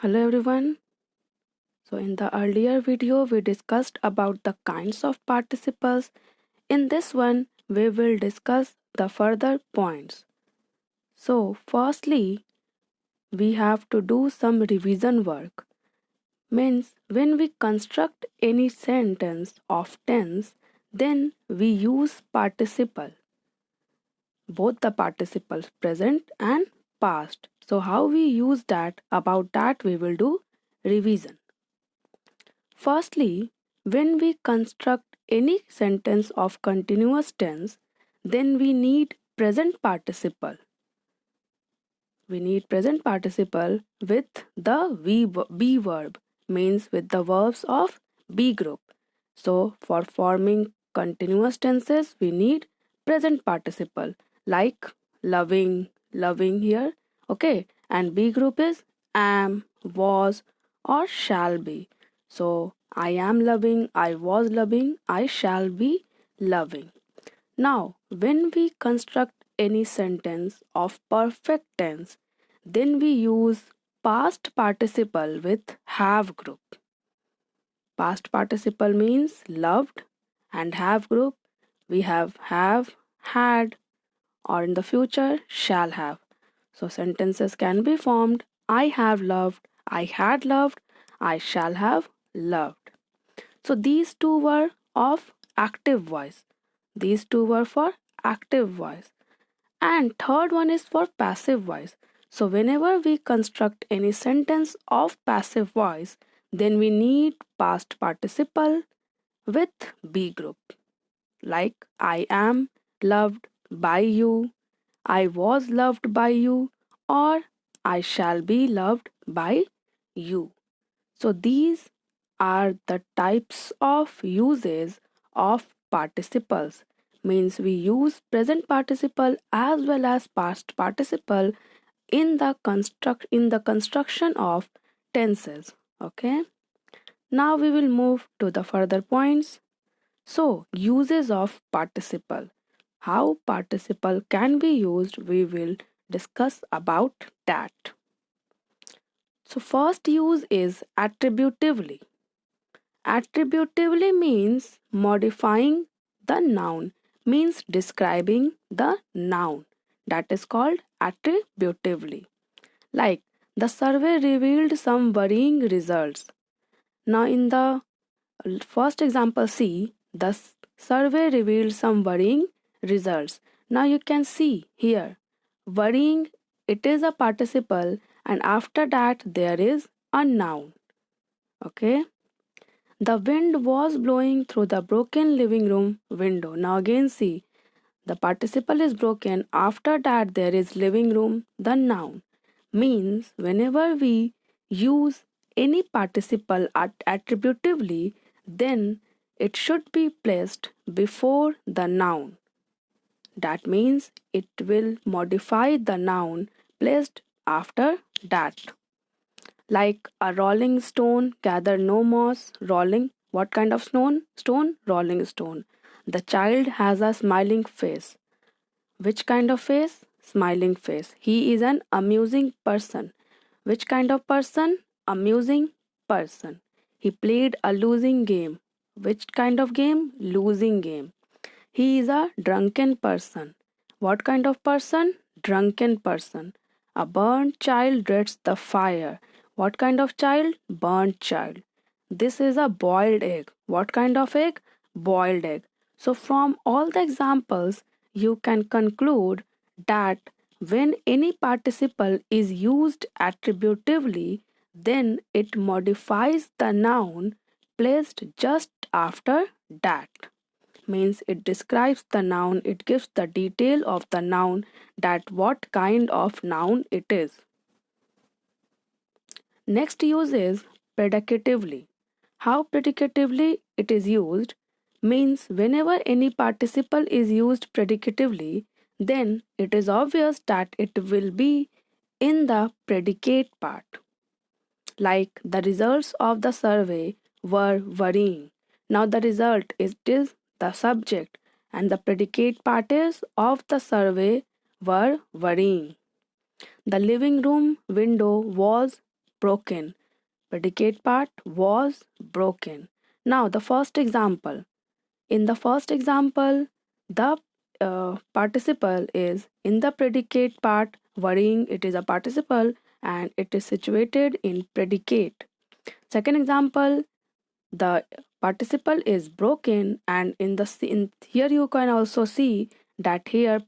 Hello everyone. So in the earlier video we discussed about the kinds of participles. In this one we will discuss the further points. So firstly we have to do some revision work. Means when we construct any sentence of tense then we use participle. Both the participles present and past. So how we use that, about that we will do revision. Firstly, when we construct any sentence of continuous tense, then we need present participle. We need present participle with the be verb, means with the verbs of be group. So, for forming continuous tenses, we need present participle like loving, loving here, okay, and be group is am, was, or shall be. So, I am loving, I was loving, I shall be loving. Now, when we construct any sentence of perfect tense, then we use past participle with have group. Past participle means loved, and have group we have, had, or in the future shall have. So sentences can be formed I have loved, I had loved, I shall have loved. So these two were of active voice. These two were for active voice. And third one is for passive voice. So whenever we construct any sentence of passive voice, then we need past participle with be group. Like I am loved by you, I was loved by you, or I shall be loved by you. So these are the types of uses of participles. Means we use present participle as well as past participle in the construction of tenses. Okay. Now we will move to the further points. So uses of participle. How participle can be used, we will discuss about that. So first use is attributively. Attributively means modifying the noun, means describing the noun. That is called attributively. Like the survey revealed some worrying results. Now, in the first example, see the survey revealed some worrying results. Now, you can see here worrying, it is a participle, and after that, there is a noun. Okay. The wind was blowing through the broken living room window. Now again see, the participle is broken. After that there is living room, the noun. Means whenever we use any participle attributively, then it should be placed before the noun. That means it will modify the noun placed after that. Like a rolling stone, gather no moss, rolling. What kind of stone? Stone, rolling stone. The child has a smiling face. Which kind of face? Smiling face. He is an amusing person. Which kind of person? Amusing person. He played a losing game. Which kind of game? Losing game. He is a drunken person. What kind of person? Drunken person. A burnt child dreads the fire. What kind of child? Burnt child. This is a boiled egg. What kind of egg? Boiled egg. So, from all the examples, you can conclude that when any participle is used attributively, then it modifies the noun placed just after that. Means it describes the noun, it gives the detail of the noun, that what kind of noun it is. Next use is predicatively. How predicatively it is used? Means whenever any participle is used predicatively, then it is obvious that it will be in the predicate part. Like the results of the survey were worrying. Now the result is the subject, and the predicate part is of the survey were worrying. The living room window was broken. Predicate part was broken. Now the first example. In the first example, the participle is in the predicate part. Worrying, it is a participle and it is situated in predicate. Second example, the participle is broken, and here you can also see that here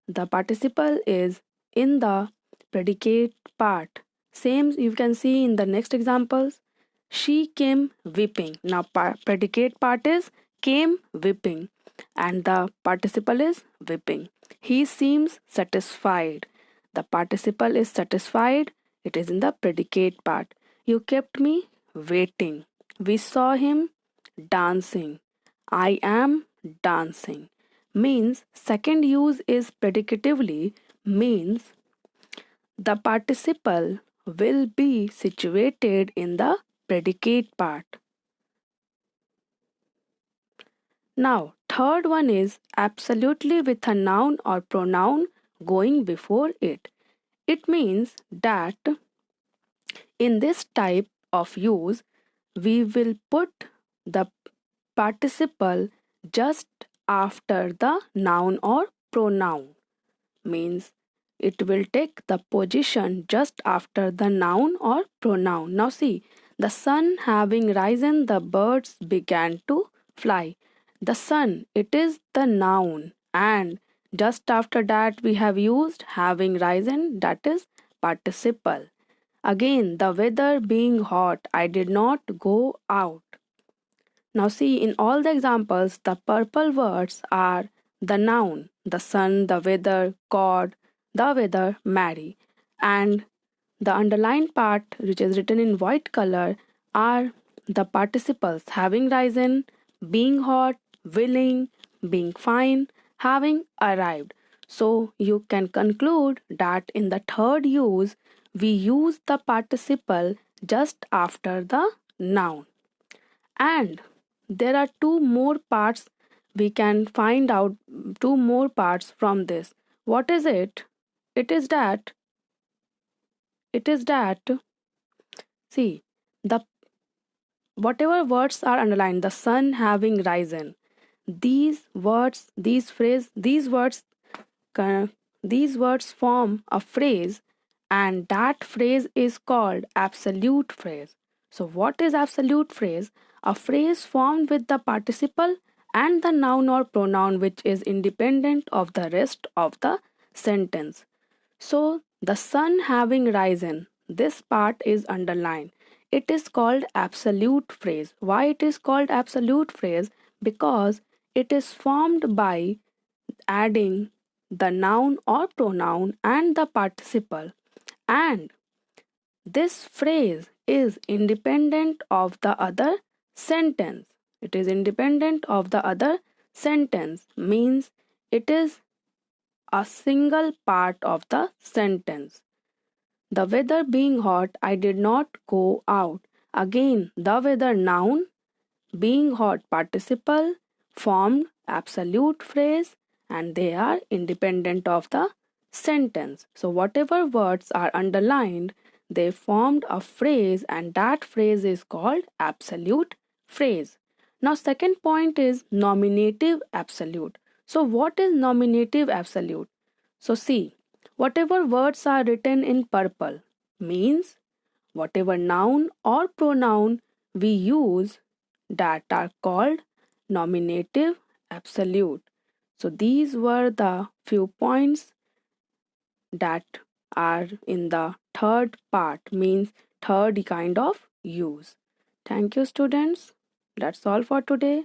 the participle is in the predicate part. Same you can see in the next examples. She came weeping. Now predicate part is came weeping and the participle is weeping. He seems satisfied. The participle is satisfied. It is in the predicate part. You kept me waiting. We saw him dancing. I am dancing. Means second use is predicatively, means the participle will be situated in the predicate part. Now, third one is absolutely with a noun or pronoun going before it. It means that in this type of use, we will put the participle just after the noun or pronoun. Means it will take the position just after the noun or pronoun. Now see, the sun having risen, the birds began to fly. The sun, it is the noun, and just after that we have used having risen, that is participle. Again, the weather being hot, I did not go out. Now see, in all the examples, the purple words are the noun, the sun, the weather, God, the weather, Mary. And the underlined part, which is written in white color, are the participles having risen, being hot, willing, being fine, having arrived. So you can conclude that in the third use, we use the participle just after the noun. And there are two more parts. We can find out two more parts from this. What is it? It is that, see, the whatever words are underlined, the sun having risen, these words, these words form a phrase, and that phrase is called absolute phrase. So what is absolute phrase? A phrase formed with the participle and the noun or pronoun which is independent of the rest of the sentence. So the sun having risen, this part is underlined. It is called absolute phrase. Why it is called absolute phrase? Because it is formed by adding the noun or pronoun and the participle, and this phrase is independent of the other sentence. It is independent of the other sentence, means it is a single part of the sentence. The weather being hot, I did not go out. Again, the weather noun, being hot participle, formed absolute phrase, and they are independent of the sentence. So whatever words are underlined, they formed a phrase, and that phrase is called absolute phrase. Now second point is nominative absolute. So what is nominative absolute? So see, whatever words are written in purple means whatever noun or pronoun we use, that are called nominative absolute. So these were the few points that are in the third part, means third kind of use. Thank you, students. That's all for today.